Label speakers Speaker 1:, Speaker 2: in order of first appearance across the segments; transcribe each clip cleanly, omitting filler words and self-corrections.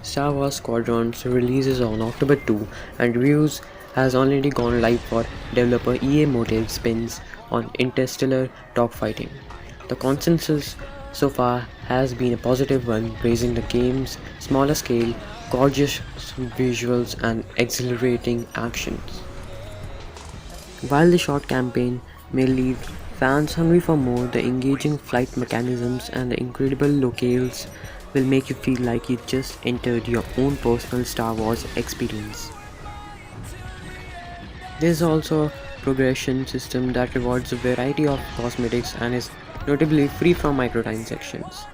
Speaker 1: Star Wars Squadrons releases on October 2 and reviews has already gone live for developer EA Motive spins on interstellar dogfighting. The consensus so far has been a positive one, praising the game's smaller scale, gorgeous visuals and exhilarating actions. While the short campaign may leave fans hungry for more, the engaging flight mechanisms and the incredible locales will make you feel like you just entered your own personal Star Wars experience. There is also a progression system that rewards a variety of cosmetics and is notably free from microtransactions.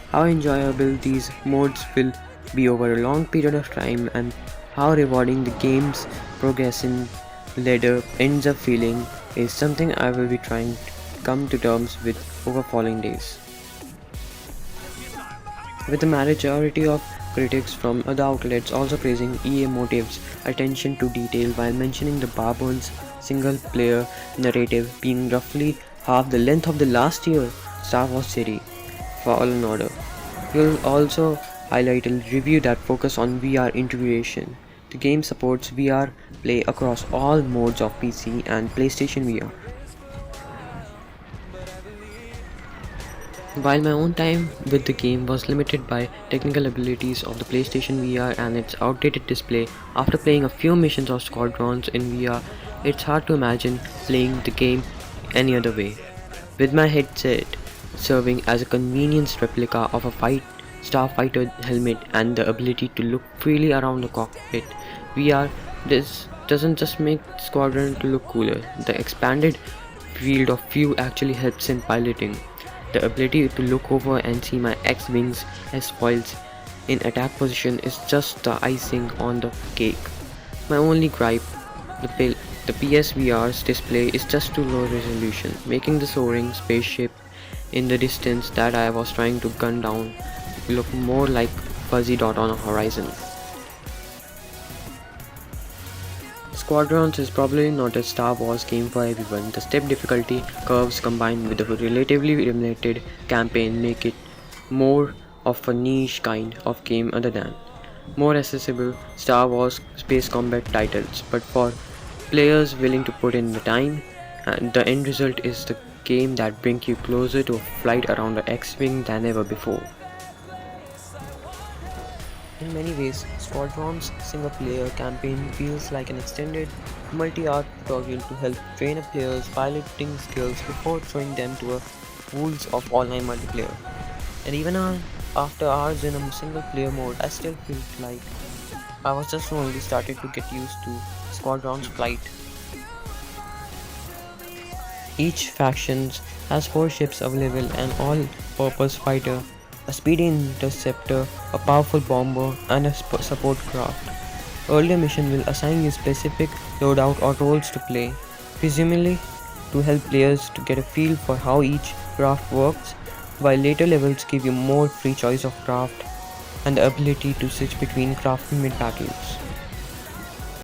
Speaker 1: How enjoyable these modes will be over a long period of time and how rewarding the game's progression ladder ends up feeling is something I will be trying to come to terms with over following days. With the majority of critics from other outlets also praising EA Motive's attention to detail while mentioning the Barbon's single-player narrative being roughly half the length of the last year Star Wars series, Fallen Order. We'll also highlight a review that focuses on VR integration. The game supports VR play across all modes of PC and PlayStation VR. While my own time with the game was limited by technical abilities of the PlayStation VR and its outdated display, after playing a few missions of Squadrons in VR, it's hard to imagine playing the game any other way. With my headset serving as a convenience replica of a starfighter helmet and the ability to look freely around the cockpit, VR doesn't just make Squadron to look cooler. The expanded field of view actually helps in piloting. The ability to look over and see my X-wings as foils in attack position is just the icing on the cake. My only gripe, the PSVR's display is just too low resolution, making the soaring spaceship in the distance that I was trying to gun down look more like fuzzy dot on a horizon. Squadrons is probably not a Star Wars game for everyone. The step difficulty curves combined with a relatively limited campaign make it more of a niche kind of game other than more accessible Star Wars space combat titles. But for players willing to put in the time, and the end result is the game that brings you closer to a flight around the X-Wing than ever before. In many ways, Squadron's single-player campaign feels like an extended multi-hour tutorial to help train a player's piloting skills before throwing them to the pools of online multiplayer. And even after hours in a single-player mode, I still felt like I was just only started to get used to Squadron's flight. Each faction has 4 ships available, an all-purpose fighter, a speedy interceptor, a powerful bomber, and a support craft. Earlier missions will assign you specific loadout or roles to play, presumably to help players to get a feel for how each craft works, while later levels give you more free choice of craft and the ability to switch between craft mid-battles.